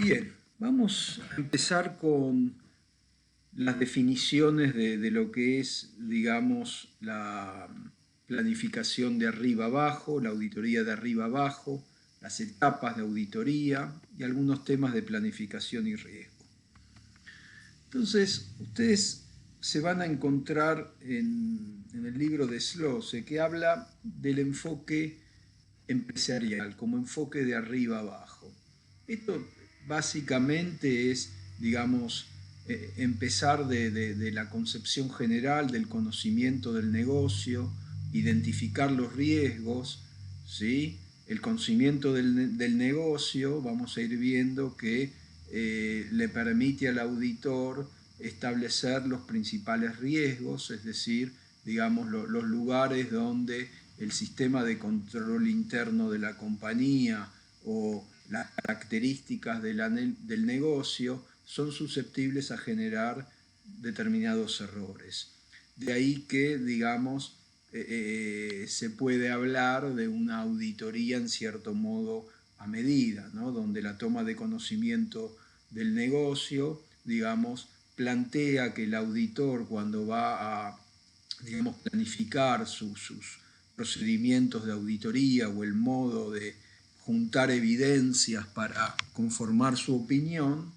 Bien, vamos a empezar con las definiciones de lo que es, digamos, la planificación de arriba abajo, la auditoría de arriba abajo, las etapas de auditoría y algunos temas de planificación y riesgo. Entonces, ustedes se van a encontrar en el libro de Slose que habla del enfoque empresarial como enfoque de arriba abajo. Esto básicamente es, digamos, empezar de la concepción general del conocimiento del negocio, identificar los riesgos, ¿sí? El conocimiento del negocio, vamos a ir viendo que le permite al auditor establecer los principales riesgos, es decir, digamos, los lugares donde el sistema de control interno de la compañía o las características del negocio son susceptibles a generar determinados errores. De ahí que, digamos, se puede hablar de una auditoría en cierto modo a medida, ¿no? Donde la toma de conocimiento del negocio, digamos, plantea que el auditor cuando va a, digamos, planificar sus procedimientos de auditoría o el modo de juntar evidencias para conformar su opinión,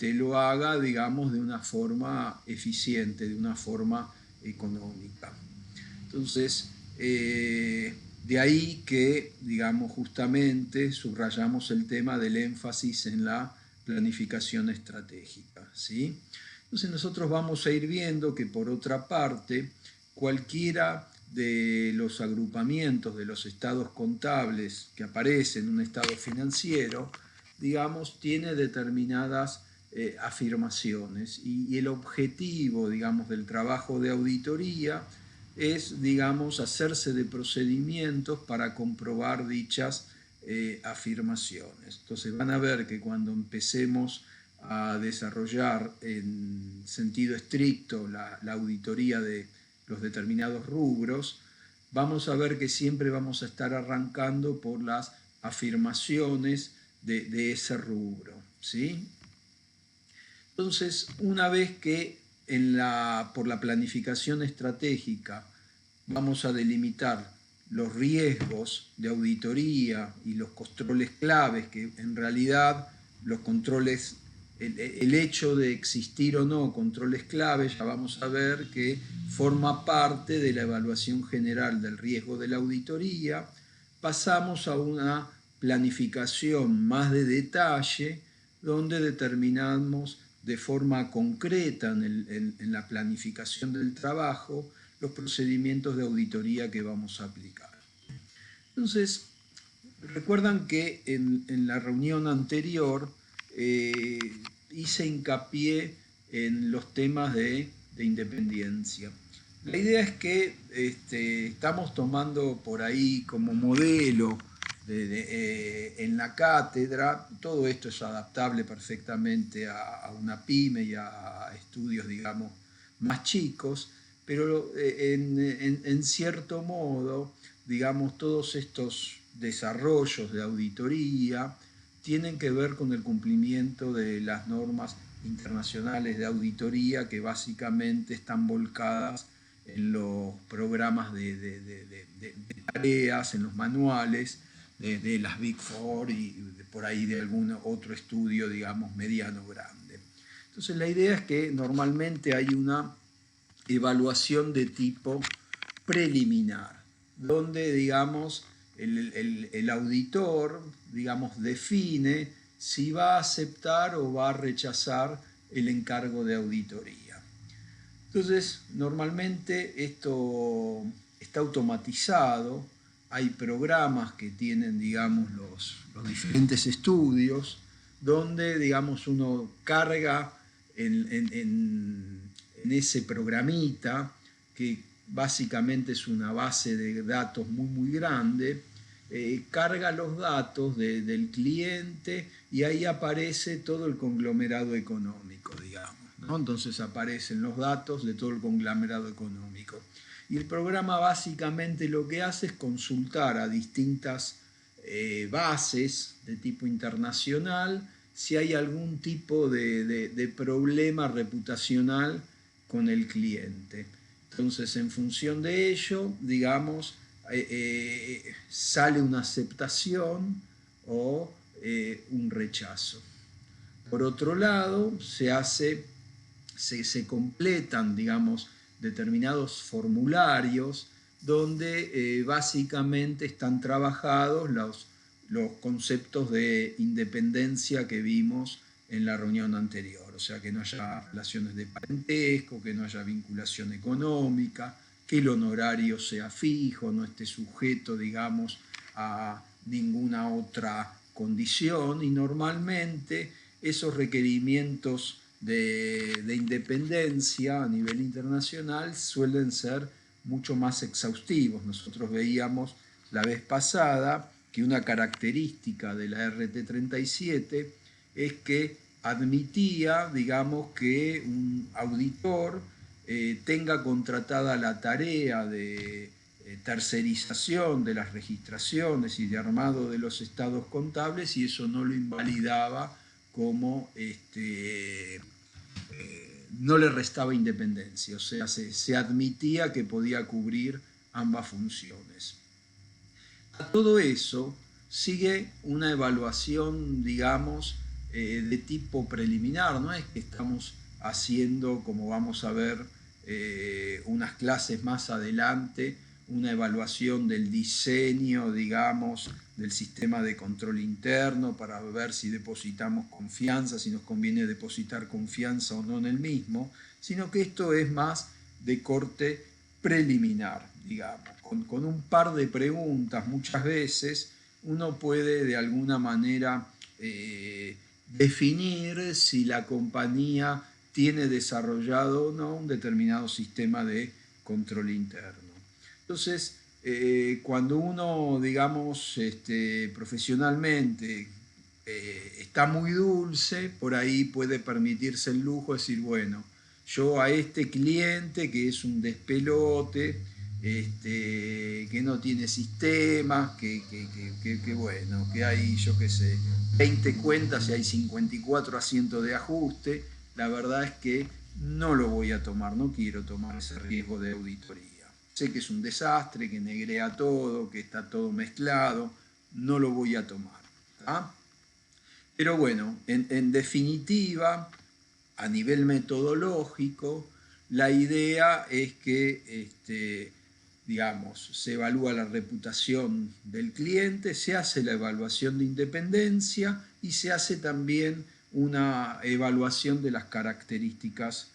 lo haga, digamos, de una forma eficiente, de una forma económica. Entonces, de ahí que, digamos, justamente subrayamos el tema del énfasis en la planificación estratégica, ¿sí? Entonces nosotros vamos a ir viendo que, por otra parte, cualquiera de los agrupamientos de los estados contables que aparecen en un estado financiero, digamos, tiene determinadas afirmaciones y el objetivo, digamos, del trabajo de auditoría es, digamos, hacerse de procedimientos para comprobar dichas afirmaciones. Entonces van a ver que cuando empecemos a desarrollar en sentido estricto la auditoría de los determinados rubros, vamos a ver que siempre vamos a estar arrancando por las afirmaciones de ese rubro, ¿sí? Entonces, una vez que por la planificación estratégica vamos a delimitar los riesgos de auditoría y los controles claves, que en realidad los controles, el hecho de existir o no controles claves, ya vamos a ver que forma parte de la evaluación general del riesgo de la auditoría, pasamos a una planificación más de detalle, donde determinamos de forma concreta en la planificación del trabajo los procedimientos de auditoría que vamos a aplicar. Entonces, recuerdan que en la reunión anterior hice hincapié en los temas de independencia. La idea es que estamos tomando por ahí como modelo en la cátedra, todo esto es adaptable perfectamente a una pyme y a estudios, digamos, más chicos, pero en cierto modo, digamos, todos estos desarrollos de auditoría tienen que ver con el cumplimiento de las normas internacionales de auditoría que básicamente están volcadas en los programas de tareas, en los manuales de las Big Four y por ahí de algún otro estudio, digamos, mediano grande. Entonces la idea es que normalmente hay una evaluación de tipo preliminar, donde, digamos, el auditor, digamos, define si va a aceptar o va a rechazar el encargo de auditoría. Entonces, normalmente esto está automatizado, hay programas que tienen, digamos, los diferentes estudios, donde, digamos, uno carga en ese programita, que básicamente es una base de datos muy grande, carga los datos del cliente y ahí aparece todo el conglomerado económico, digamos, ¿no? Entonces aparecen los datos de todo el conglomerado económico. Y el programa básicamente lo que hace es consultar a distintas bases de tipo internacional si hay algún tipo de problema reputacional con el cliente. Entonces, en función de ello, digamos, sale una aceptación o un rechazo. Por otro lado, se completan, digamos, determinados formularios donde básicamente están trabajados los conceptos de independencia que vimos en la reunión anterior, o sea, que no haya relaciones de parentesco, que no haya vinculación económica, que el honorario sea fijo, no esté sujeto, digamos, a ninguna otra condición, y normalmente esos requerimientos de independencia a nivel internacional suelen ser mucho más exhaustivos. Nosotros veíamos la vez pasada que una característica de la RT37 es que admitía, digamos, que un auditor tenga contratada la tarea de tercerización de las registraciones y de armado de los estados contables, y eso no lo invalidaba como no le restaba independencia, o sea, se admitía que podía cubrir ambas funciones. A todo eso sigue una evaluación, digamos, de tipo preliminar, no es que estamos haciendo, como vamos a ver unas clases más adelante, una evaluación del diseño, digamos, del sistema de control interno para ver si depositamos confianza, si nos conviene depositar confianza o no en el mismo, sino que esto es más de corte preliminar, digamos. Con un par de preguntas muchas veces uno puede de alguna manera definir si la compañía tiene desarrollado o no un determinado sistema de control interno. Entonces, cuando uno, digamos, profesionalmente está muy dulce, por ahí puede permitirse el lujo de decir, bueno, yo a este cliente que es un despelote, que no tiene sistemas, que bueno, que hay, yo qué sé, 20 cuentas y hay 54 asientos de ajuste, la verdad es que no lo voy a tomar, no quiero tomar ese riesgo de auditoría. Sé que es un desastre, que negrea todo, que está todo mezclado, no lo voy a tomar. ¿Ah? Pero bueno, en definitiva, a nivel metodológico, la idea es que, digamos, se evalúa la reputación del cliente, se hace la evaluación de independencia y se hace también una evaluación de las características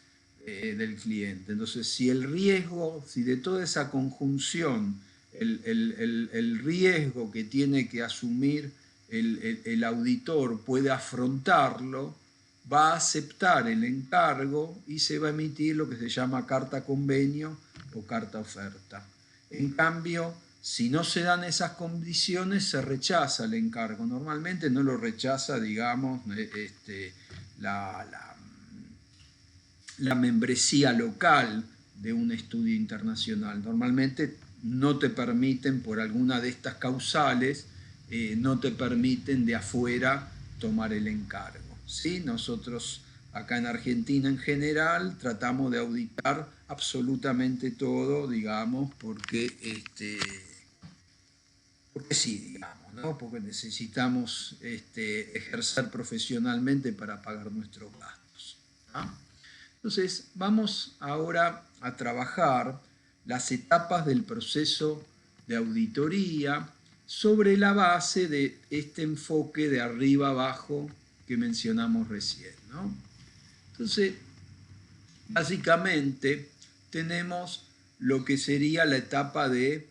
del cliente. Entonces, si el riesgo, si de toda esa conjunción, el riesgo que tiene que asumir el auditor puede afrontarlo, va a aceptar el encargo y se va a emitir lo que se llama carta convenio o carta oferta. En cambio, si no se dan esas condiciones, se rechaza el encargo. Normalmente no lo rechaza, digamos, la membresía local de un estudio internacional. Normalmente no te permiten, por alguna de estas causales, no te permiten de afuera tomar el encargo. ¿Sí? Nosotros acá en Argentina en general tratamos de auditar absolutamente todo, digamos, porque sí, digamos, ¿no? Porque necesitamos ejercer profesionalmente para pagar nuestros gastos. ¿No? Entonces, vamos ahora a trabajar las etapas del proceso de auditoría sobre la base de este enfoque de arriba abajo que mencionamos recién, ¿no? Entonces, básicamente tenemos lo que sería la etapa de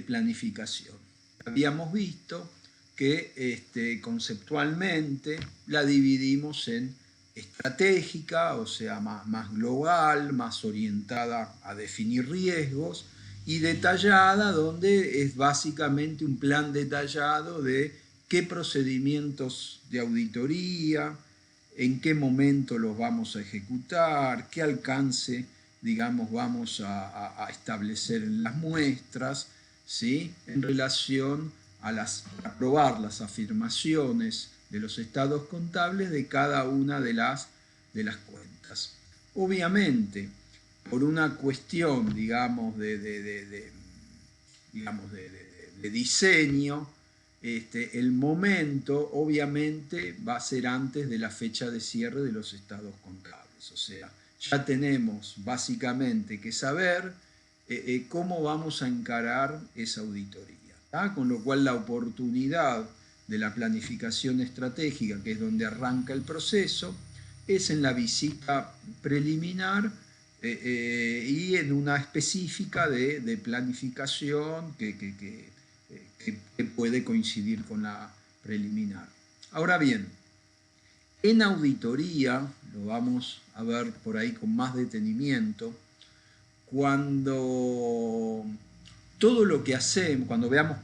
planificación. Habíamos visto que conceptualmente la dividimos en estratégica, o sea, más global, más orientada a definir riesgos, y detallada, donde es básicamente un plan detallado de qué procedimientos de auditoría, en qué momento los vamos a ejecutar, qué alcance, digamos, vamos a establecer en las muestras, ¿sí? En relación a probar las afirmaciones de los estados contables de cada una de las cuentas. Obviamente, por una cuestión, digamos, de diseño, el momento obviamente va a ser antes de la fecha de cierre de los estados contables. O sea, ya tenemos básicamente que saber cómo vamos a encarar esa auditoría, ¿tá? Con lo cual la oportunidad de la planificación estratégica, que es donde arranca el proceso, es en la visita preliminar y en una específica de planificación que puede coincidir con la preliminar. Ahora bien, en auditoría, lo vamos a ver por ahí con más detenimiento, cuando todo lo que hacemos, cuando veamos,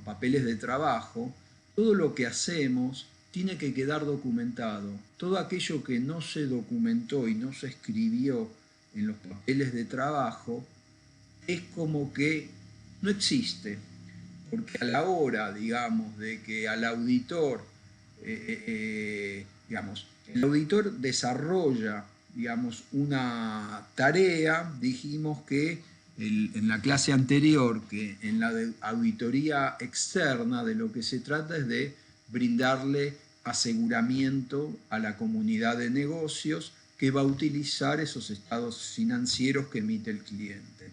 papeles de trabajo, todo lo que hacemos tiene que quedar documentado. Todo aquello que no se documentó y no se escribió en los papeles de trabajo es como que no existe, porque a la hora, digamos, de que al auditor, el auditor desarrolla, digamos, una tarea, dijimos que en la clase anterior, que en la de auditoría externa de lo que se trata es de brindarle aseguramiento a la comunidad de negocios que va a utilizar esos estados financieros que emite el cliente.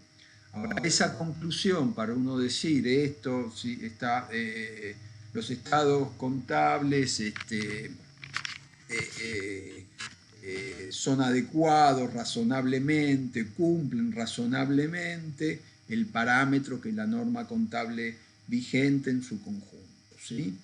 Ahora, esa conclusión para uno decir esto, sí, los estados contables son adecuados razonablemente, cumplen razonablemente el parámetro que es la norma contable vigente en su conjunto, ¿sí?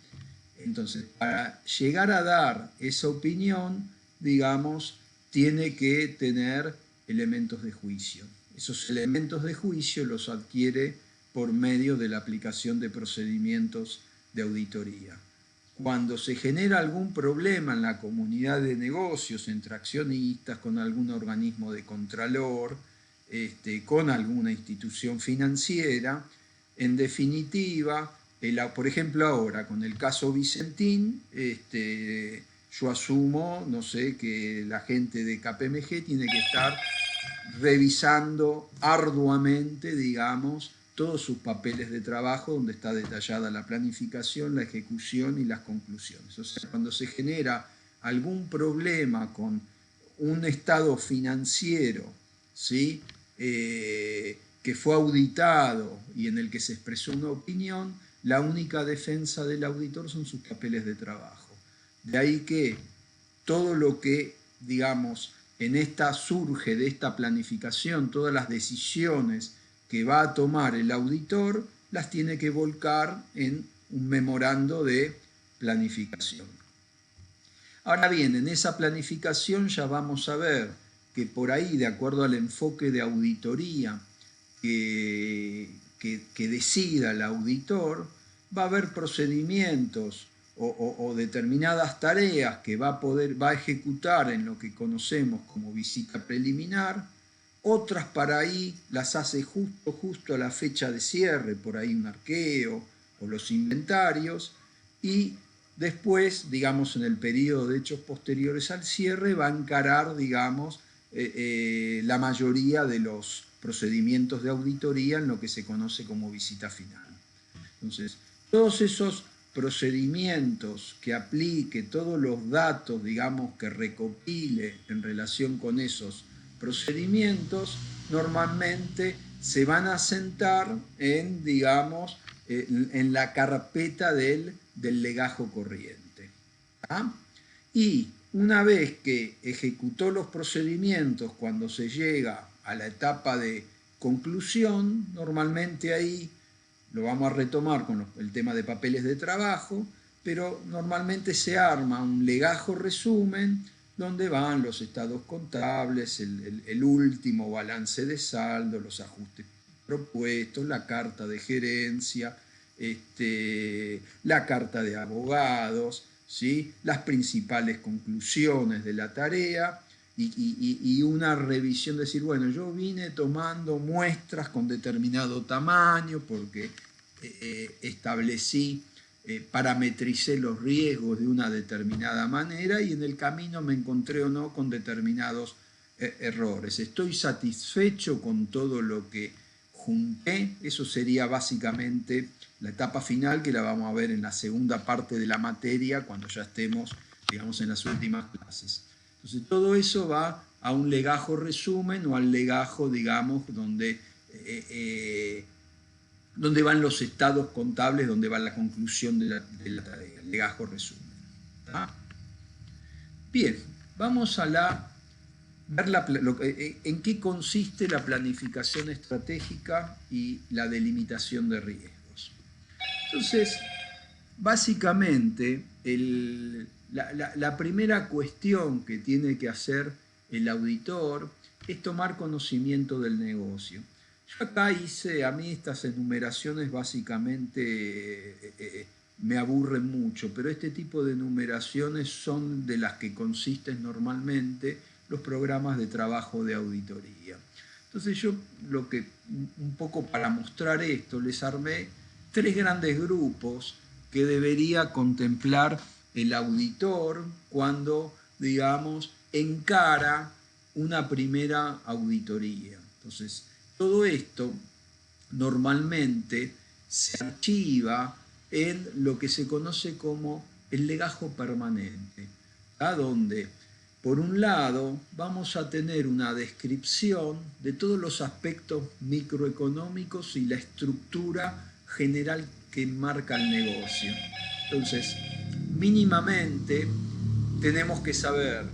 Entonces, para llegar a dar esa opinión, digamos, tiene que tener elementos de juicio. Esos elementos de juicio los adquiere por medio de la aplicación de procedimientos de auditoría. Cuando se genera algún problema en la comunidad de negocios, entre accionistas, con algún organismo de contralor, con alguna institución financiera, en definitiva, por ejemplo ahora con el caso Vicentín, yo asumo, no sé, que la gente de KPMG tiene que estar revisando arduamente, digamos, todos sus papeles de trabajo donde está detallada la planificación, la ejecución y las conclusiones. O sea, cuando se genera algún problema con un estado financiero, ¿sí? Que fue auditado y en el que se expresó una opinión, la única defensa del auditor son sus papeles de trabajo. De ahí que todo lo que, digamos, en esta surge de esta planificación, todas las decisiones que va a tomar el auditor, las tiene que volcar en un memorando de planificación. Ahora bien, en esa planificación ya vamos a ver que por ahí, de acuerdo al enfoque de auditoría que decida el auditor, va a haber procedimientos o determinadas tareas que va a ejecutar en lo que conocemos como visita preliminar, otras para ahí las hace justo a la fecha de cierre, por ahí un arqueo o los inventarios, y después, digamos, en el periodo de hechos posteriores al cierre, va a encarar, digamos, la mayoría de los procedimientos de auditoría en lo que se conoce como visita final. Entonces, todos esos procedimientos que aplique, todos los datos, digamos, que recopile en relación con esos procedimientos, normalmente se van a sentar en, digamos, en la carpeta del legajo corriente. ¿Ah? Y una vez que ejecutó los procedimientos, cuando se llega a la etapa de conclusión, normalmente ahí lo vamos a retomar con el tema de papeles de trabajo, pero normalmente se arma un legajo resumen donde van los estados contables, el último balance de saldo, los ajustes propuestos, la carta de gerencia, la carta de abogados, ¿sí? Las principales conclusiones de la tarea y una revisión, de decir, bueno, yo vine tomando muestras con determinado tamaño porque establecí parametricé los riesgos de una determinada manera y en el camino me encontré o no con determinados errores. ¿Estoy satisfecho con todo lo que junté? Eso sería básicamente la etapa final, que la vamos a ver en la segunda parte de la materia cuando ya estemos, digamos, en las últimas clases. Entonces todo eso va a un legajo resumen o al legajo, digamos, donde van los estados contables, donde va la conclusión de la tarea, el legajo resumen. ¿Tá? Bien, vamos a ver en qué consiste la planificación estratégica y la delimitación de riesgos. Entonces, básicamente, la primera cuestión que tiene que hacer el auditor es tomar conocimiento del negocio. Yo acá hice, a mí estas enumeraciones básicamente me aburren mucho, pero este tipo de enumeraciones son de las que consisten normalmente los programas de trabajo de auditoría. Entonces yo un poco para mostrar esto, les armé 3 grandes grupos que debería contemplar el auditor cuando, digamos, encara una primera auditoría. Entonces, todo esto normalmente se archiva en lo que se conoce como el legajo permanente, ¿a donde? Por un lado, vamos a tener una descripción de todos los aspectos microeconómicos y la estructura general que marca el negocio. Entonces, mínimamente tenemos que saber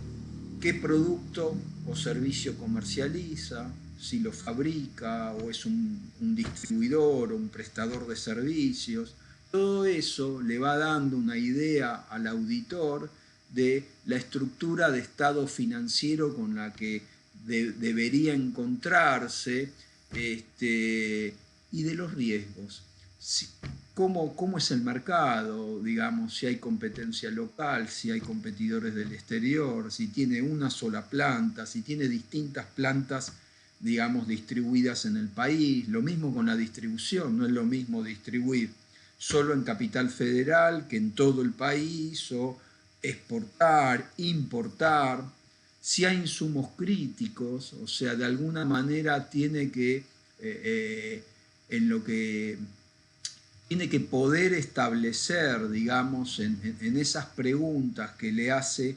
qué producto o servicio comercializa, si lo fabrica o es un distribuidor o un prestador de servicios. Todo eso le va dando una idea al auditor de la estructura de estado financiero con la que debería encontrarse y de los riesgos. ¿Cómo es el mercado? Digamos, si hay competencia local, si hay competidores del exterior, si tiene una sola planta, si tiene distintas plantas, digamos, distribuidas en el país. Lo mismo con la distribución, no es lo mismo distribuir solo en Capital Federal que en todo el país, o exportar, importar. Si hay insumos críticos, o sea, de alguna manera tiene que tiene que poder establecer, digamos, en esas preguntas que le hace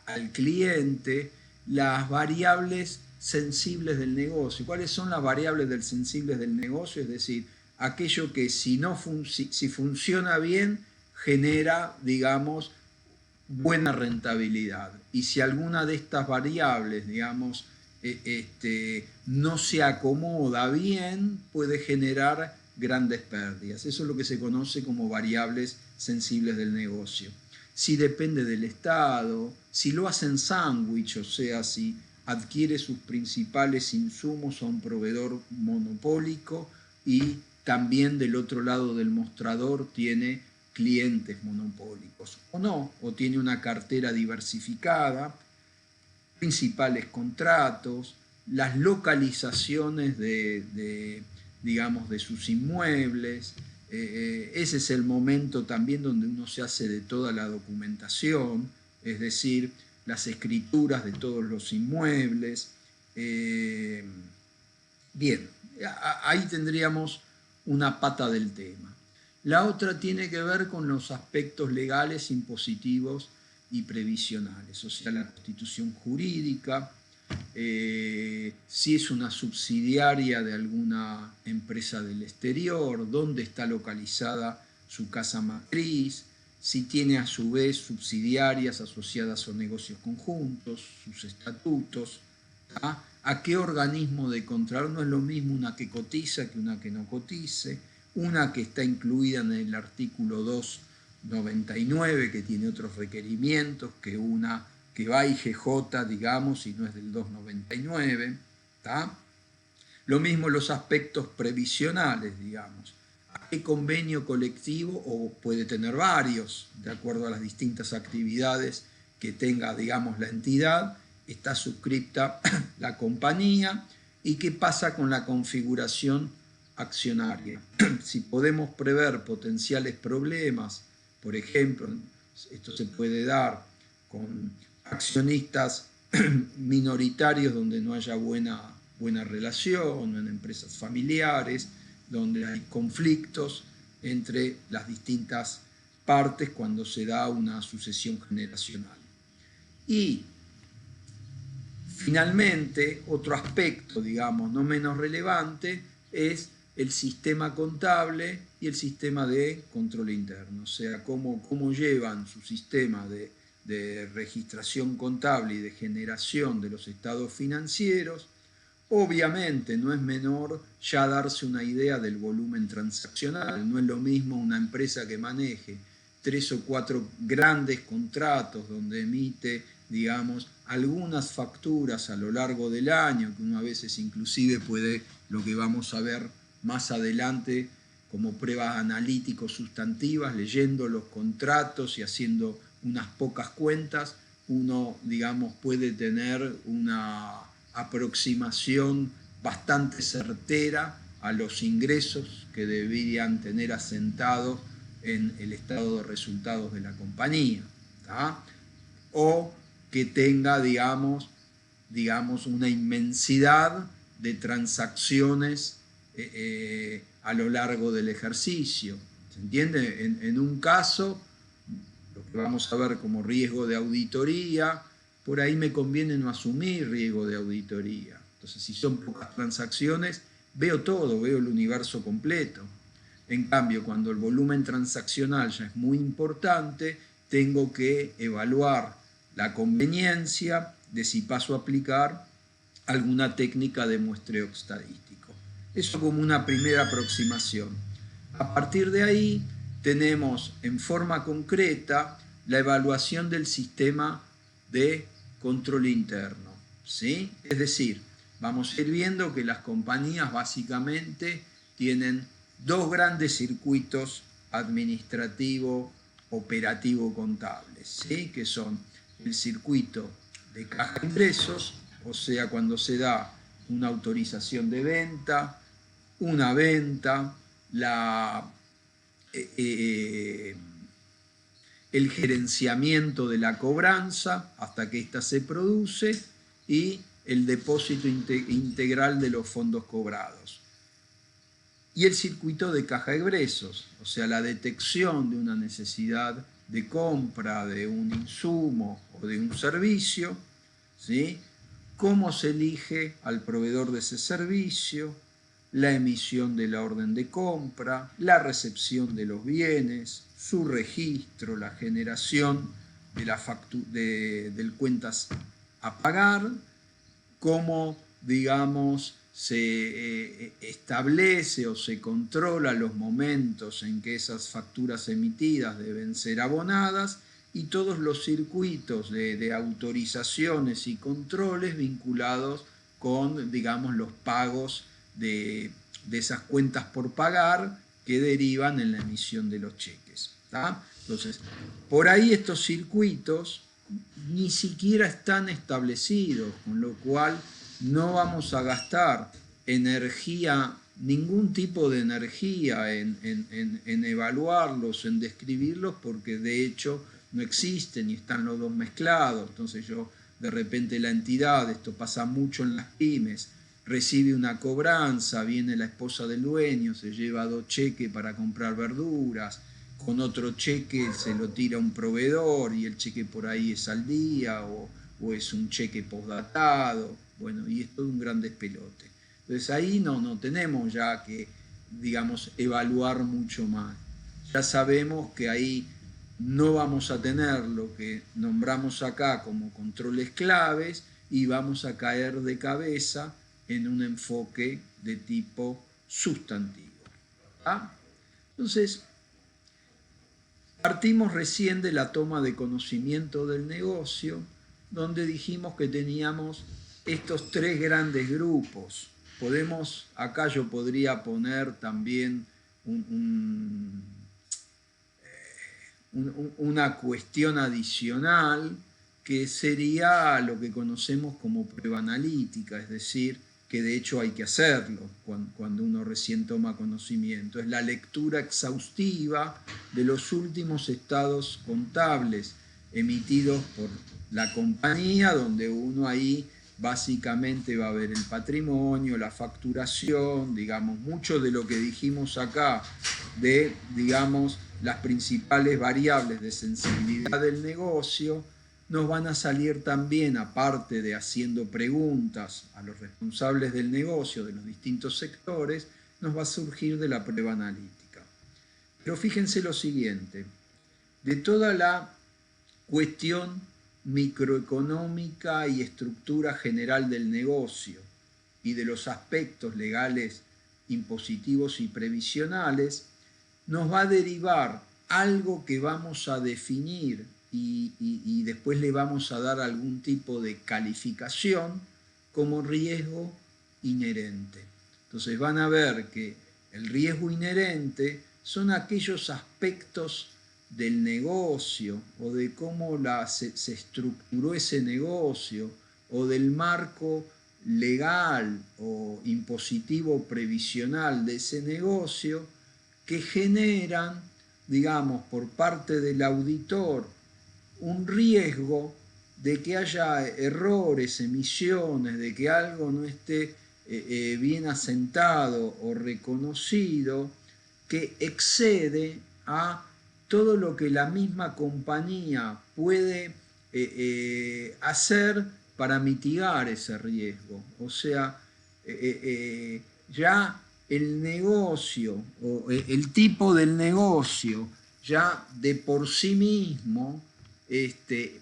al cliente, las variables sensibles del negocio. ¿Cuáles son las variables sensibles del negocio? Es decir, aquello que si funciona bien, genera, digamos, buena rentabilidad. Y si alguna de estas variables, digamos, no se acomoda bien, puede generar grandes pérdidas. Eso es lo que se conoce como variables sensibles del negocio. Si depende del Estado, si lo hacen sándwich, o sea, si adquiere sus principales insumos a un proveedor monopólico y también del otro lado del mostrador tiene clientes monopólicos, o no, o tiene una cartera diversificada, principales contratos, las localizaciones digamos, de sus inmuebles. Ese es el momento también donde uno se hace de toda la documentación, es decir, las escrituras de todos los inmuebles. Bien, ahí tendríamos una pata del tema. La otra tiene que ver con los aspectos legales, impositivos y previsionales, o sea, la constitución jurídica, si es una subsidiaria de alguna empresa del exterior, dónde está localizada su casa matriz, si tiene a su vez subsidiarias asociadas a negocios conjuntos, sus estatutos, ¿tá? A qué organismo de control. No es lo mismo una que cotiza que una que no cotice, una que está incluida en el artículo 299, que tiene otros requerimientos, que una que va a IGJ, digamos, y no es del 299, ¿tá? Lo mismo los aspectos previsionales, digamos. ¿A qué convenio colectivo, o puede tener varios, de acuerdo a las distintas actividades que tenga, digamos, la entidad, está suscripta la compañía, y qué pasa con la configuración accionaria. Si podemos prever potenciales problemas, por ejemplo, esto se puede dar con accionistas minoritarios donde no haya buena relación, en empresas familiares, donde hay conflictos entre las distintas partes cuando se da una sucesión generacional. Y finalmente, otro aspecto, digamos, no menos relevante, es el sistema contable y el sistema de control interno, o sea, cómo llevan su sistema de registración contable y de generación de los estados financieros. Obviamente no es menor ya darse una idea del volumen transaccional, no es lo mismo una empresa que maneje 3 o 4 grandes contratos donde emite, digamos, algunas facturas a lo largo del año, que uno a veces inclusive puede, lo que vamos a ver más adelante, como pruebas analíticos sustantivas, leyendo los contratos y haciendo unas pocas cuentas, uno, digamos, puede tener una aproximación bastante certera a los ingresos que deberían tener asentados en el estado de resultados de la compañía, ¿tá? O que tenga, digamos, una inmensidad de transacciones a lo largo del ejercicio. ¿Se entiende? En un caso, lo que vamos a ver como riesgo de auditoría, por ahí me conviene no asumir riesgo de auditoría. Entonces, si son pocas transacciones, veo todo, veo el universo completo. En cambio, cuando el volumen transaccional ya es muy importante, tengo que evaluar la conveniencia de si paso a aplicar alguna técnica de muestreo estadístico. Eso como una primera aproximación. A partir de ahí tenemos en forma concreta la evaluación del sistema de control interno, ¿sí? Es decir, vamos a ir viendo que las compañías básicamente tienen dos grandes circuitos administrativo, operativo, contables, ¿sí? Que son el circuito de caja de ingresos, o sea, cuando se da una autorización de venta, una venta, el gerenciamiento de la cobranza hasta que ésta se produce y el depósito integral de los fondos cobrados. Y el circuito de caja de egresos, o sea, la detección de una necesidad de compra de un insumo o de un servicio, ¿sí? Cómo se elige al proveedor de ese servicio, la emisión de la orden de compra, la recepción de los bienes, su registro, la generación de del cuentas a pagar, cómo, digamos, se establece o se controla los momentos en que esas facturas emitidas deben ser abonadas y todos los circuitos de autorizaciones y controles vinculados con, digamos, los pagos de esas cuentas por pagar que derivan en la emisión de los cheques, ¿tá? Entonces, por ahí estos circuitos ni siquiera están establecidos, con lo cual no vamos a gastar energía, ningún tipo de energía en evaluarlos, en describirlos, porque de hecho no existen y están los dos mezclados. Entonces de repente la entidad, esto pasa mucho en las pymes, recibe una cobranza, viene la esposa del dueño, se lleva 2 cheques para comprar verduras, con otro cheque se lo tira un proveedor y el cheque por ahí es al día o es un cheque postdatado, bueno, y es todo un gran despelote. Entonces ahí no tenemos ya que, digamos, evaluar mucho más. Ya sabemos que ahí no vamos a tener lo que nombramos acá como controles claves y vamos a caer de cabeza en un enfoque de tipo sustantivo. ¿Ah? Entonces, partimos recién de la toma de conocimiento del negocio, donde dijimos que teníamos estos 3 grandes grupos. Acá yo podría poner también una cuestión adicional que sería lo que conocemos como prueba analítica, es decir, que de hecho hay que hacerlo cuando uno recién toma conocimiento. Es la lectura exhaustiva de los últimos estados contables emitidos por la compañía, donde uno ahí básicamente va a ver el patrimonio, la facturación, digamos, mucho de lo que dijimos acá, de, digamos, las principales variables de sensibilidad del negocio, nos van a salir también, aparte de haciendo preguntas a los responsables del negocio de los distintos sectores, nos va a surgir de la prueba analítica. Pero fíjense lo siguiente, de toda la cuestión microeconómica y estructura general del negocio y de los aspectos legales, impositivos y previsionales, nos va a derivar algo que vamos a definir y después le vamos a dar algún tipo de calificación como riesgo inherente. Entonces van a ver que el riesgo inherente son aquellos aspectos del negocio o de cómo se estructuró ese negocio o del marco legal o impositivo previsional de ese negocio que generan, digamos, por parte del auditor un riesgo de que haya errores, emisiones, de que algo no esté bien asentado o reconocido, que excede a todo lo que la misma compañía puede hacer para mitigar ese riesgo. O sea, ya el negocio o el tipo del negocio ya de por sí mismo,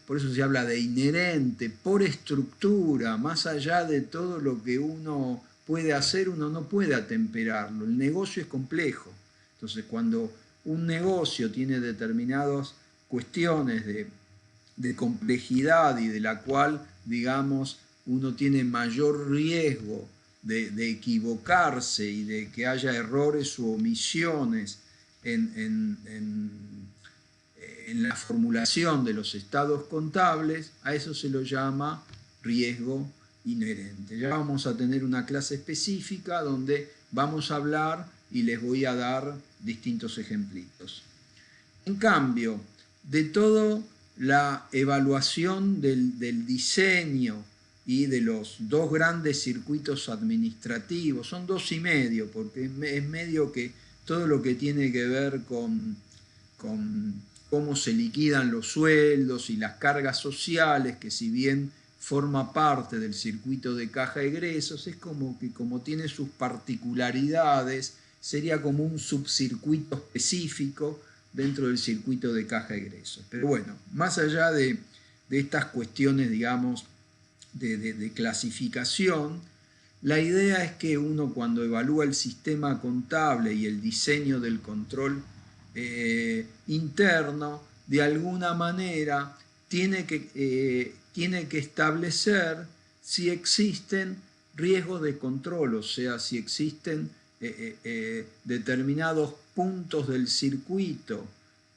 por eso se habla de inherente, por estructura, más allá de todo lo que uno puede hacer, uno no puede atemperarlo. El negocio es complejo. Entonces, cuando un negocio tiene determinadas cuestiones de complejidad y de la cual, digamos, uno tiene mayor riesgo de equivocarse y de que haya errores u omisiones en la formulación de los estados contables, a eso se lo llama riesgo inherente. Ya vamos a tener una clase específica donde vamos a hablar y les voy a dar distintos ejemplitos. En cambio, de toda la evaluación del diseño y de los dos grandes circuitos administrativos, son 2,5, porque es medio que todo lo que tiene que ver con cómo se liquidan los sueldos y las cargas sociales, que si bien forma parte del circuito de caja egresos, es como que como tiene sus particularidades, sería como un subcircuito específico dentro del circuito de caja egresos. Pero bueno, más allá de estas cuestiones, digamos, de clasificación, la idea es que uno cuando evalúa el sistema contable y el diseño del control interno, de alguna manera tiene que establecer si existen riesgos de control, o sea, si existen determinados puntos del circuito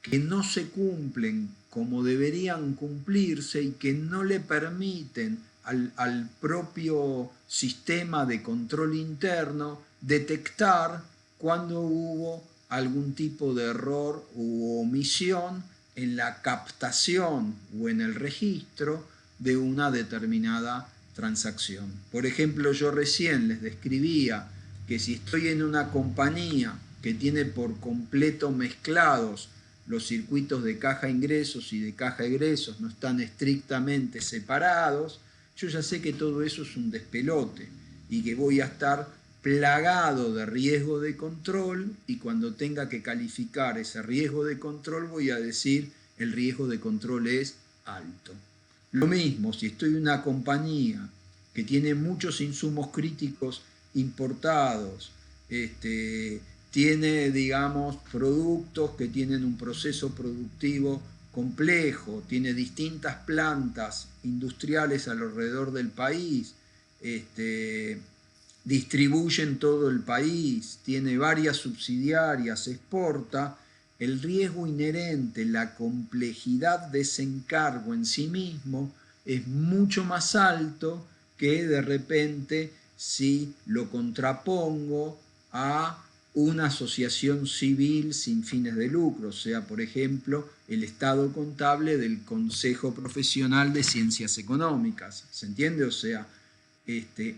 que no se cumplen como deberían cumplirse y que no le permiten al propio sistema de control interno detectar cuando hubo algún tipo de error u omisión en la captación o en el registro de una determinada transacción. Por ejemplo, yo recién les describía que si estoy en una compañía que tiene por completo mezclados los circuitos de caja ingresos y de caja egresos, no están estrictamente separados, yo ya sé que todo eso es un despelote y que voy a estar plagado de riesgo de control, y cuando tenga que calificar ese riesgo de control voy a decir el riesgo de control es alto. Lo mismo, si estoy en una compañía que tiene muchos insumos críticos importados, tiene, digamos, productos que tienen un proceso productivo complejo, tiene distintas plantas industriales alrededor del país, distribuye en todo el país, tiene varias subsidiarias, exporta, el riesgo inherente, la complejidad de ese encargo en sí mismo es mucho más alto que de repente si lo contrapongo a una asociación civil sin fines de lucro, o sea, por ejemplo, el estado contable del Consejo Profesional de Ciencias Económicas. ¿Se entiende? O sea,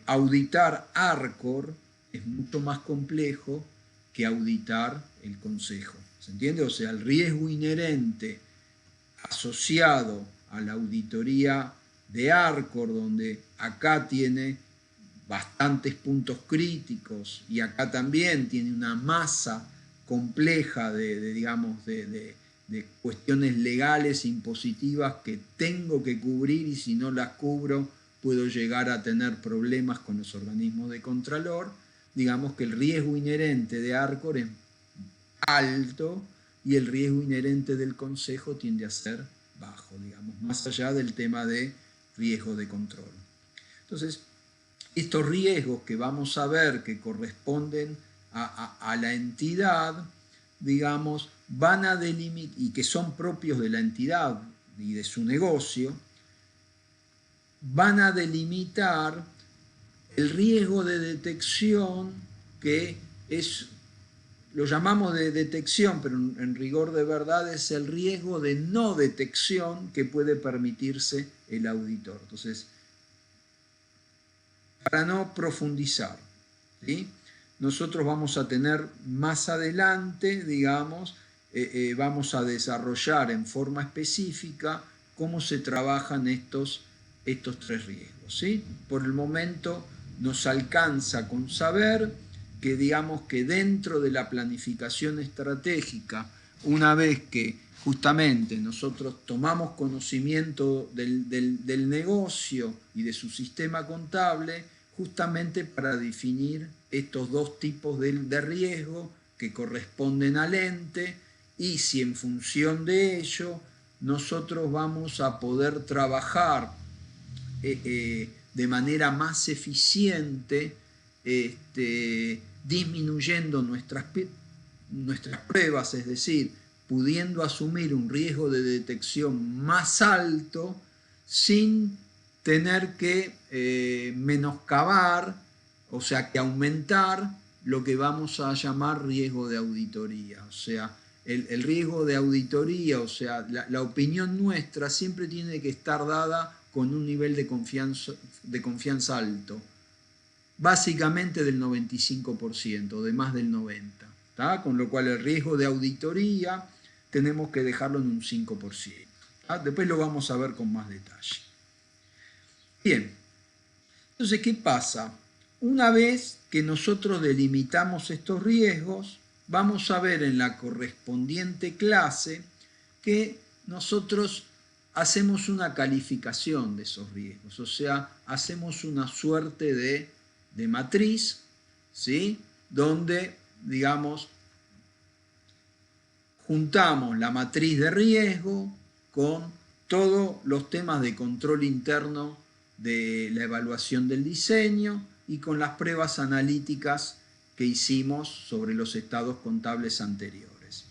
auditar ARCOR es mucho más complejo que auditar el Consejo. ¿Se entiende? O sea, el riesgo inherente asociado a la auditoría de ARCOR, donde acá tiene bastantes puntos críticos y acá también tiene una masa compleja de cuestiones legales e impositivas que tengo que cubrir, y si no las cubro puedo llegar a tener problemas con los organismos de contralor. Digamos que el riesgo inherente de ARCOR es alto y el riesgo inherente del Consejo tiende a ser bajo, digamos, más allá del tema de riesgo de control. Entonces, estos riesgos que vamos a ver que corresponden a la entidad, digamos, van a delimitar, y que son propios de la entidad y de su negocio, van a delimitar el riesgo de detección, que es, lo llamamos de detección, pero en rigor de verdad es el riesgo de no detección que puede permitirse el auditor. Entonces, para no profundizar, ¿sí?, nosotros vamos a tener más adelante, digamos, vamos a desarrollar en forma específica cómo se trabajan estos tres riesgos, ¿sí? Por el momento nos alcanza con saber que, digamos, que dentro de la planificación estratégica, una vez que justamente nosotros tomamos conocimiento del negocio y de su sistema contable, justamente para definir estos dos tipos de riesgo que corresponden al ente, y si en función de ello nosotros vamos a poder trabajar de manera más eficiente, disminuyendo nuestras pruebas, es decir, pudiendo asumir un riesgo de detección más alto sin tener que menoscabar, o sea, que aumentar lo que vamos a llamar riesgo de auditoría. O sea, el riesgo de auditoría, o sea, la opinión nuestra siempre tiene que estar dada con un nivel de confianza alto, básicamente del 95%, de más del 90%. ¿Tá? Con lo cual el riesgo de auditoría tenemos que dejarlo en un 5%. ¿Tá? Después lo vamos a ver con más detalle. Bien, entonces, ¿qué pasa? Una vez que nosotros delimitamos estos riesgos, vamos a ver en la correspondiente clase que nosotros hacemos una calificación de esos riesgos, o sea, hacemos una suerte de matriz, ¿sí?, donde, digamos, juntamos la matriz de riesgo con todos los temas de control interno de la evaluación del diseño y con las pruebas analíticas que hicimos sobre los estados contables anteriores.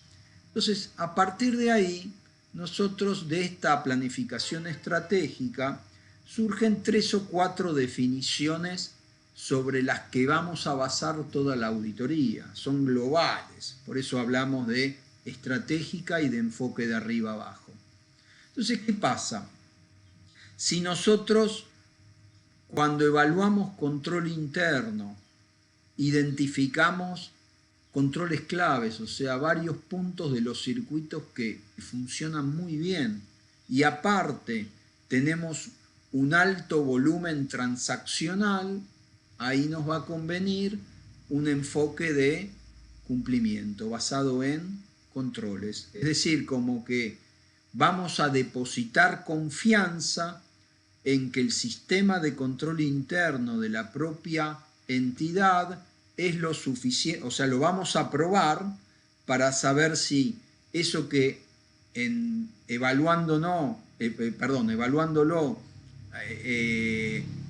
Entonces, a partir de ahí, nosotros de esta planificación estratégica surgen 3 o 4 definiciones sobre las que vamos a basar toda la auditoría. Son globales, por eso hablamos de estratégica y de enfoque de arriba abajo. Entonces, ¿qué pasa? Si nosotros, cuando evaluamos control interno, identificamos controles claves, o sea, varios puntos de los circuitos que funcionan muy bien, y aparte tenemos un alto volumen transaccional, ahí nos va a convenir un enfoque de cumplimiento basado en controles. Es decir, como que vamos a depositar confianza en que el sistema de control interno de la propia entidad es lo suficiente, o sea, lo vamos a probar para saber si eso que evaluándolo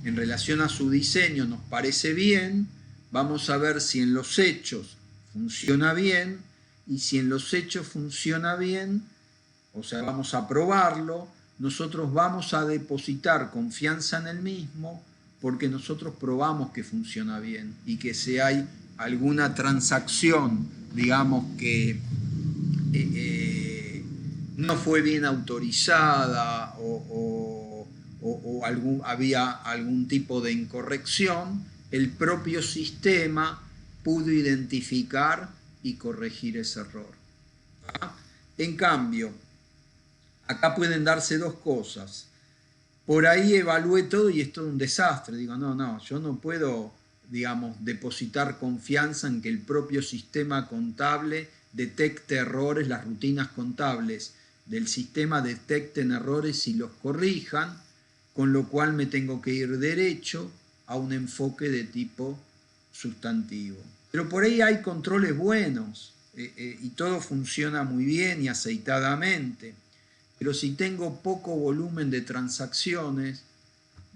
en relación a su diseño nos parece bien, vamos a ver si en los hechos funciona bien, y si en los hechos funciona bien, o sea, vamos a probarlo, nosotros vamos a depositar confianza en el mismo porque nosotros probamos que funciona bien y que si hay alguna transacción, digamos, que no fue bien autorizada o había algún tipo de incorrección, el propio sistema pudo identificar y corregir ese error. En cambio, acá pueden darse dos cosas. Por ahí evalué todo y es todo un desastre. Digo, no, yo no puedo, digamos, depositar confianza en que el propio sistema contable detecte errores, las rutinas contables del sistema detecten errores y los corrijan, con lo cual me tengo que ir derecho a un enfoque de tipo sustantivo. Pero por ahí hay controles buenos y todo funciona muy bien y aceitadamente. Pero si tengo poco volumen de transacciones,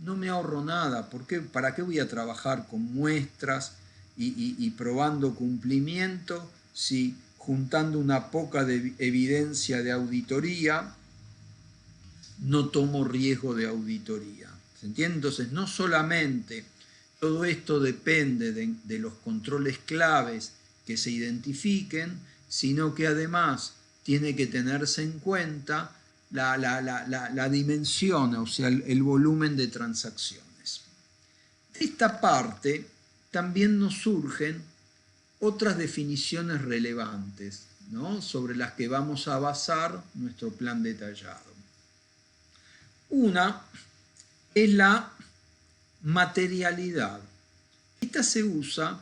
no me ahorro nada. ¿Por qué? ¿Para qué voy a trabajar con muestras y probando cumplimiento si juntando una poca de evidencia de auditoría no tomo riesgo de auditoría? ¿Se entiende? Entonces, no solamente todo esto depende de los controles claves que se identifiquen, sino que además tiene que tenerse en cuenta la dimensión, o sea, el volumen de transacciones. De esta parte también nos surgen otras definiciones relevantes, ¿no?, sobre las que vamos a basar nuestro plan detallado. Una es la materialidad. Esta se usa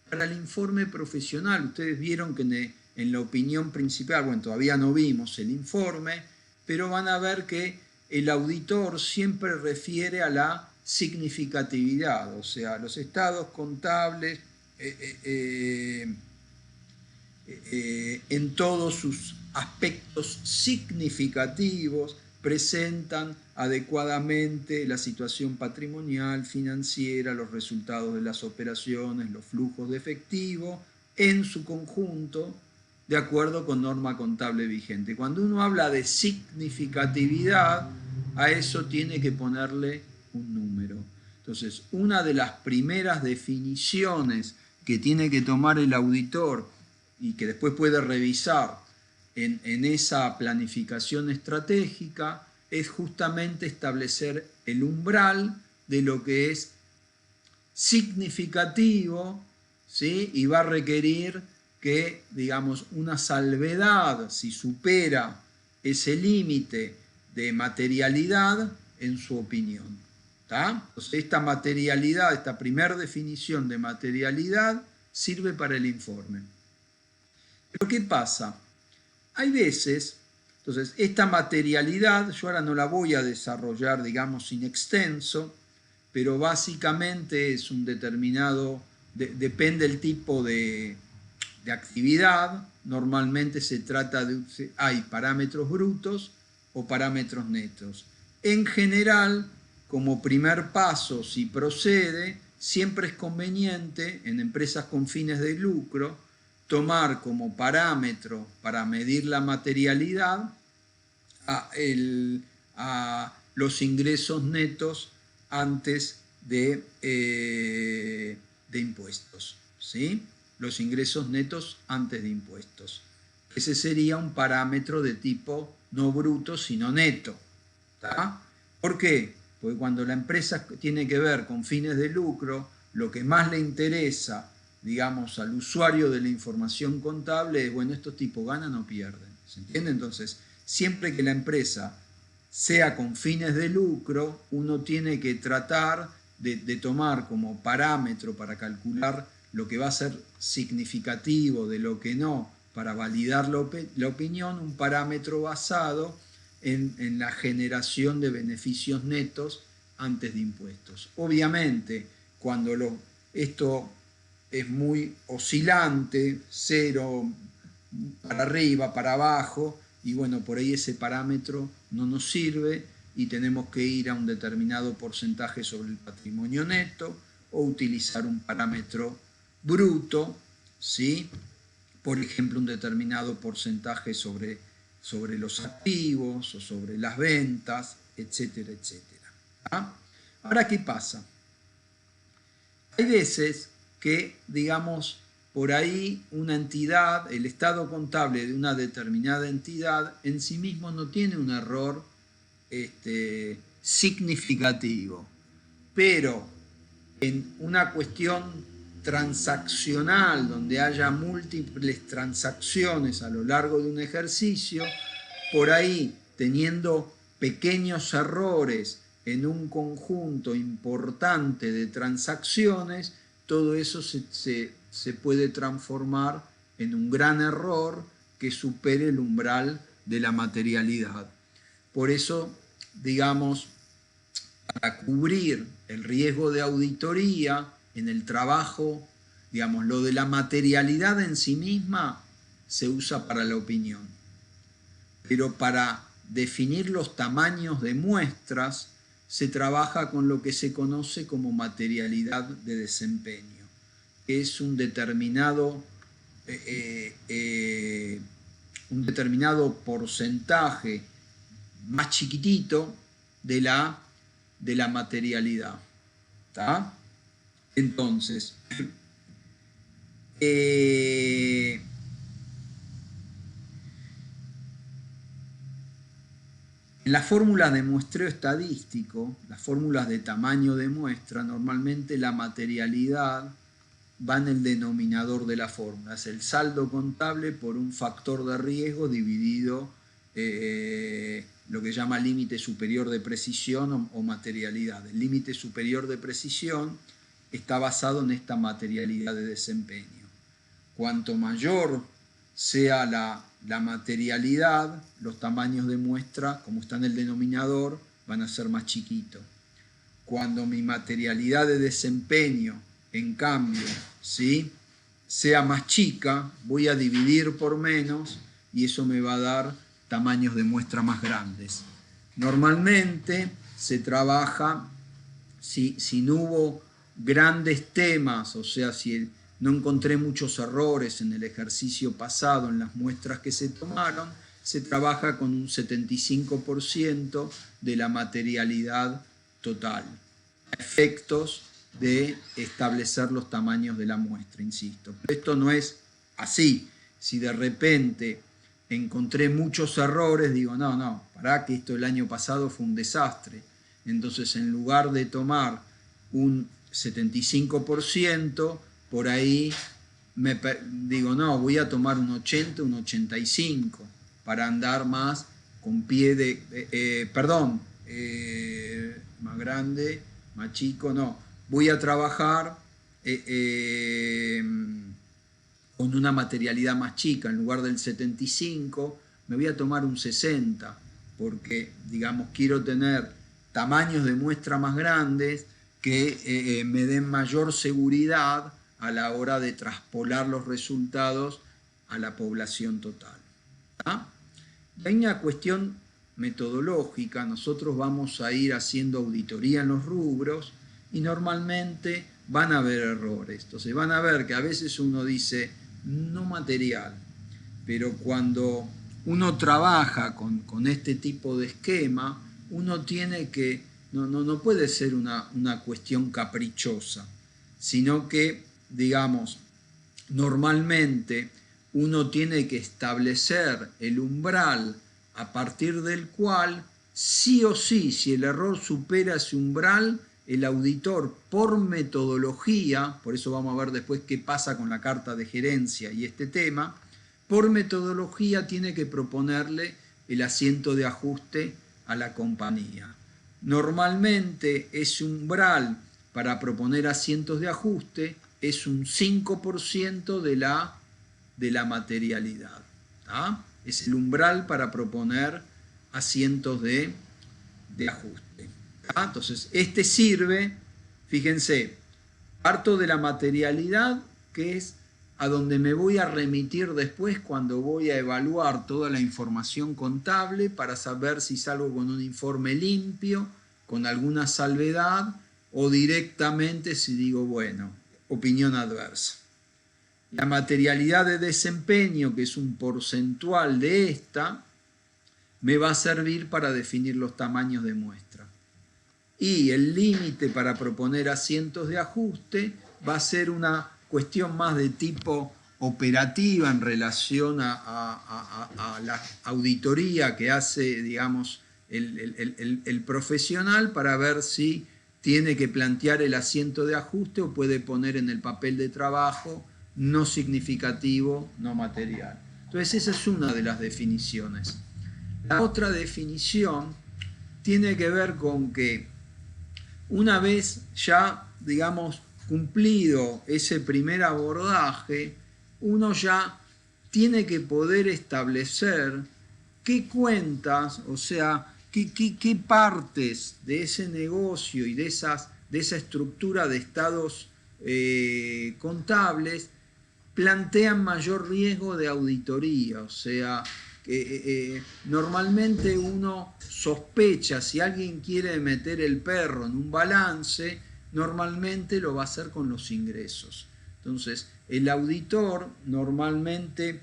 para el informe profesional. Ustedes vieron que en la opinión principal, bueno, todavía no vimos el informe, pero van a ver que el auditor siempre refiere a la significatividad, o sea, los estados contables en todos sus aspectos significativos presentan adecuadamente la situación patrimonial, financiera, los resultados de las operaciones, los flujos de efectivo en su conjunto, de acuerdo con norma contable vigente. Cuando uno habla de significatividad, a eso tiene que ponerle un número. Entonces, una de las primeras definiciones que tiene que tomar el auditor y que después puede revisar en esa planificación estratégica es justamente establecer el umbral de lo que es significativo, ¿sí? Y va a requerir que, digamos, una salvedad, si supera ese límite de materialidad, en su opinión. ¿Tá? Entonces, esta materialidad, esta primera definición de materialidad, sirve para el informe. Pero ¿qué pasa? Hay veces, entonces, esta materialidad, yo ahora no la voy a desarrollar, digamos, in extenso, pero básicamente es un determinado, depende del tipo de actividad, normalmente se trata de, hay parámetros brutos o parámetros netos. En general, como primer paso, si procede, siempre es conveniente en empresas con fines de lucro tomar como parámetro para medir la materialidad a los ingresos netos antes de impuestos, ¿sí? Los ingresos netos antes de impuestos. Ese sería un parámetro de tipo no bruto, sino neto. ¿Tá? ¿Por qué? Porque cuando la empresa tiene que ver con fines de lucro, lo que más le interesa, digamos, al usuario de la información contable es, bueno, estos tipos ganan o pierden. ¿Se entiende? Entonces, siempre que la empresa sea con fines de lucro, uno tiene que tratar de tomar como parámetro para calcular lo que va a ser significativo de lo que no, para validar la opinión, un parámetro basado en la generación de beneficios netos antes de impuestos. Obviamente, cuando esto es muy oscilante, cero para arriba, para abajo, y bueno, por ahí ese parámetro no nos sirve y tenemos que ir a un determinado porcentaje sobre el patrimonio neto o utilizar un parámetro bruto, ¿sí? Por ejemplo, un determinado porcentaje sobre los activos o sobre las ventas, etcétera, etcétera. ¿Ah? Ahora, ¿qué pasa? Hay veces que, digamos, por ahí una entidad, el estado contable de una determinada entidad, en sí mismo no tiene un error significativo, pero en una cuestión transaccional donde haya múltiples transacciones a lo largo de un ejercicio, por ahí teniendo pequeños errores en un conjunto importante de transacciones, todo eso se puede transformar en un gran error que supere el umbral de la materialidad. Por eso, digamos, para cubrir el riesgo de auditoría en el trabajo, digamos, lo de la materialidad en sí misma se usa para la opinión. Pero para definir los tamaños de muestras se trabaja con lo que se conoce como materialidad de desempeño, que es un determinado porcentaje más chiquitito de la materialidad. ¿Tá? Entonces, en las fórmulas de muestreo estadístico, las fórmulas de tamaño de muestra, normalmente la materialidad va en el denominador de la fórmula. Es el saldo contable por un factor de riesgo dividido lo que llama límite superior de precisión o materialidad. El límite superior de precisión está basado en esta materialidad de desempeño. Cuanto mayor sea la materialidad, los tamaños de muestra, como está en el denominador, van a ser más chiquitos. Cuando mi materialidad de desempeño, en cambio, ¿sí?, sea más chica, voy a dividir por menos y eso me va a dar tamaños de muestra más grandes. Normalmente se trabaja, si no hubo grandes temas, o sea, si no encontré muchos errores en el ejercicio pasado, en las muestras que se tomaron, se trabaja con un 75% de la materialidad total. Efectos de establecer los tamaños de la muestra, insisto. Pero esto no es así. Si de repente encontré muchos errores, digo, no, pará que esto el año pasado fue un desastre. Entonces, en lugar de tomar un 75%, por ahí digo, no, voy a tomar un 80, un 85, para andar más con pie de... más grande, más chico, no. Voy a trabajar con una materialidad más chica. En lugar del 75, me voy a tomar un 60, porque, digamos, quiero tener tamaños de muestra más grandes que me den mayor seguridad a la hora de traspolar los resultados a la población total. ¿Ah? Hay una cuestión metodológica. Nosotros vamos a ir haciendo auditoría en los rubros y normalmente van a haber errores. Entonces van a ver que a veces uno dice no material, pero cuando uno trabaja con este tipo de esquema, uno tiene que, no puede ser una cuestión caprichosa, sino que, digamos, normalmente uno tiene que establecer el umbral a partir del cual, sí o sí, si el error supera ese umbral, el auditor, por metodología, por eso vamos a ver después qué pasa con la carta de gerencia y este tema, por metodología tiene que proponerle el asiento de ajuste a la compañía. Normalmente ese umbral para proponer asientos de ajuste es un 5% de la materialidad. ¿Ah? Es el umbral para proponer asientos de ajuste. ¿Ah? Entonces, este sirve, fíjense, parto de la materialidad, que es a donde me voy a remitir después cuando voy a evaluar toda la información contable para saber si salgo con un informe limpio, con alguna salvedad, o directamente si digo, bueno, opinión adversa. La materialidad de desempeño, que es un porcentual de esta, me va a servir para definir los tamaños de muestra. Y el límite para proponer asientos de ajuste va a ser una cuestión más de tipo operativa en relación a la auditoría que hace, digamos, el profesional para ver si tiene que plantear el asiento de ajuste o puede poner en el papel de trabajo no significativo, no material. Entonces esa es una de las definiciones. La otra definición tiene que ver con que una vez ya, digamos, cumplido ese primer abordaje, uno ya tiene que poder establecer qué cuentas, o sea, qué partes de ese negocio y de esa estructura de estados contables plantean mayor riesgo de auditoría. O sea, normalmente uno sospecha, si alguien quiere meter el perro en un balance, normalmente lo va a hacer con los ingresos. Entonces, el auditor normalmente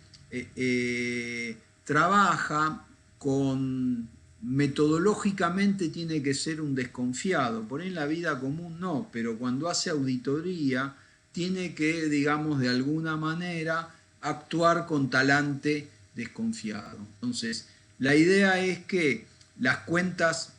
trabaja con, metodológicamente tiene que ser un desconfiado, por ahí en la vida común no, pero cuando hace auditoría tiene que, digamos, de alguna manera actuar con talante desconfiado. Entonces, la idea es que las cuentas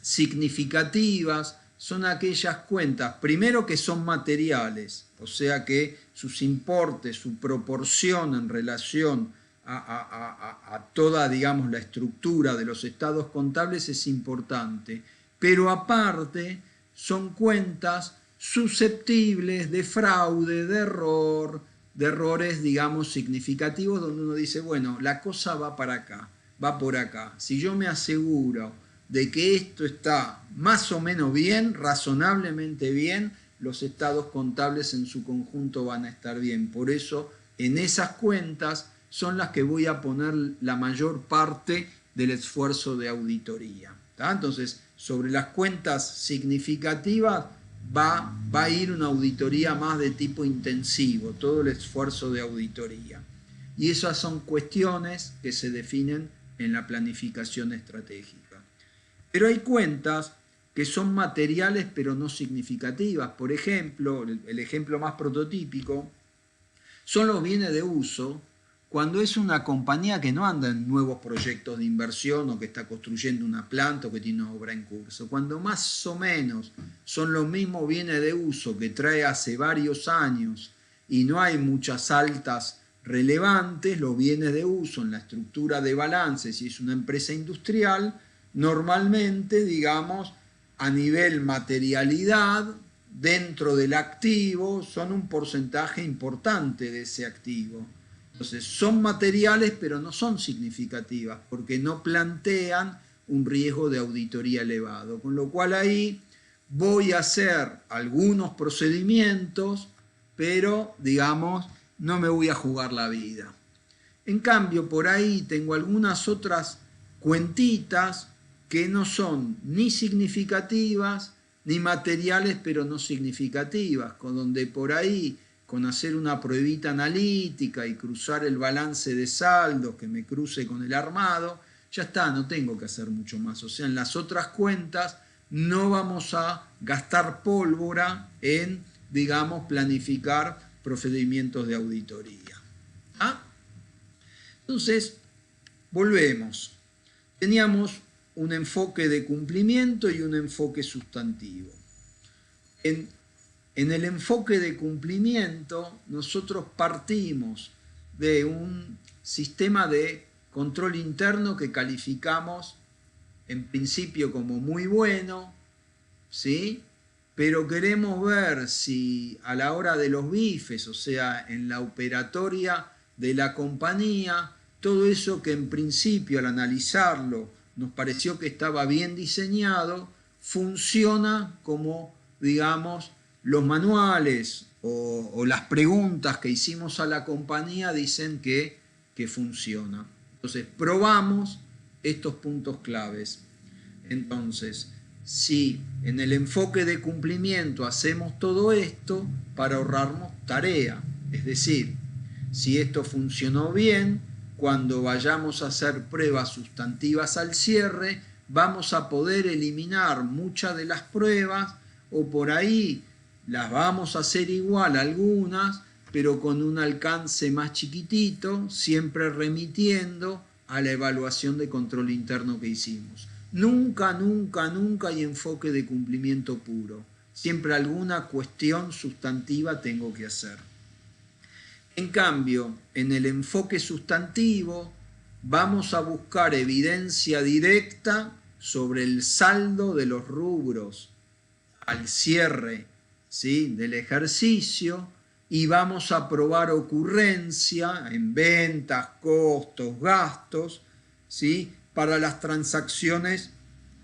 significativas son aquellas cuentas, primero, que son materiales, o sea que sus importes, su proporción en relación a toda, digamos, la estructura de los estados contables es importante, pero aparte son cuentas susceptibles de fraude, de errores, digamos, significativos, donde uno dice, bueno, la cosa va para acá, va por acá. Si yo me aseguro de que esto está más o menos bien, razonablemente bien, los estados contables en su conjunto van a estar bien. Por eso, en esas cuentas son las que voy a poner la mayor parte del esfuerzo de auditoría. ¿Tá? Entonces, sobre las cuentas significativas va a ir una auditoría más de tipo intensivo, todo el esfuerzo de auditoría. Y esas son cuestiones que se definen en la planificación estratégica. Pero hay cuentas que son materiales pero no significativas. Por ejemplo, el ejemplo más prototípico son los bienes de uso, cuando es una compañía que no anda en nuevos proyectos de inversión o que está construyendo una planta o que tiene una obra en curso. Cuando más o menos son los mismos bienes de uso que trae hace varios años y no hay muchas altas relevantes, los bienes de uso en la estructura de balance, si es una empresa industrial, normalmente, digamos, a nivel materialidad, dentro del activo, son un porcentaje importante de ese activo. Entonces, son materiales, pero no son significativas, porque no plantean un riesgo de auditoría elevado. Con lo cual ahí voy a hacer algunos procedimientos, pero, digamos, no me voy a jugar la vida. En cambio, por ahí tengo algunas otras cuentitas que no son ni significativas, ni materiales, pero no significativas, con donde por ahí, con hacer una pruebita analítica y cruzar el balance de saldos, que me cruce con el armado, ya está, no tengo que hacer mucho más. O sea, en las otras cuentas no vamos a gastar pólvora en, digamos, planificar procedimientos de auditoría. ¿Ah? Entonces, volvemos. Teníamos un enfoque de cumplimiento y un enfoque sustantivo. En el enfoque de cumplimiento, nosotros partimos de un sistema de control interno que calificamos en principio como muy bueno, ¿sí? Pero queremos ver si a la hora de los bifes, o sea, en la operatoria de la compañía, todo eso que en principio al analizarlo nos pareció que estaba bien diseñado, funciona como, digamos, los manuales o las preguntas que hicimos a la compañía dicen que funciona. Entonces, probamos estos puntos claves. Entonces, si en el enfoque de cumplimiento hacemos todo esto para ahorrarnos tarea, es decir, si esto funcionó bien, cuando vayamos a hacer pruebas sustantivas al cierre, vamos a poder eliminar muchas de las pruebas o por ahí Las vamos a hacer igual algunas, pero con un alcance más chiquitito, siempre remitiendo a la evaluación de control interno que hicimos. Nunca, nunca, nunca hay enfoque de cumplimiento puro. Siempre alguna cuestión sustantiva tengo que hacer. En cambio, en el enfoque sustantivo vamos a buscar evidencia directa sobre el saldo de los rubros al cierre, ¿sí?, del ejercicio, y vamos a probar ocurrencia en ventas, costos, gastos, ¿sí?, para las transacciones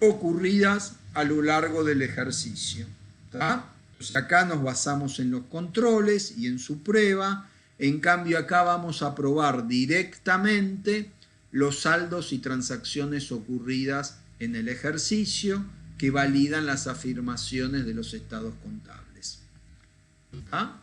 ocurridas a lo largo del ejercicio. Entonces acá nos basamos en los controles y en su prueba. En cambio acá vamos a probar directamente los saldos y transacciones ocurridas en el ejercicio que validan las afirmaciones de los estados contables. ¿Ah?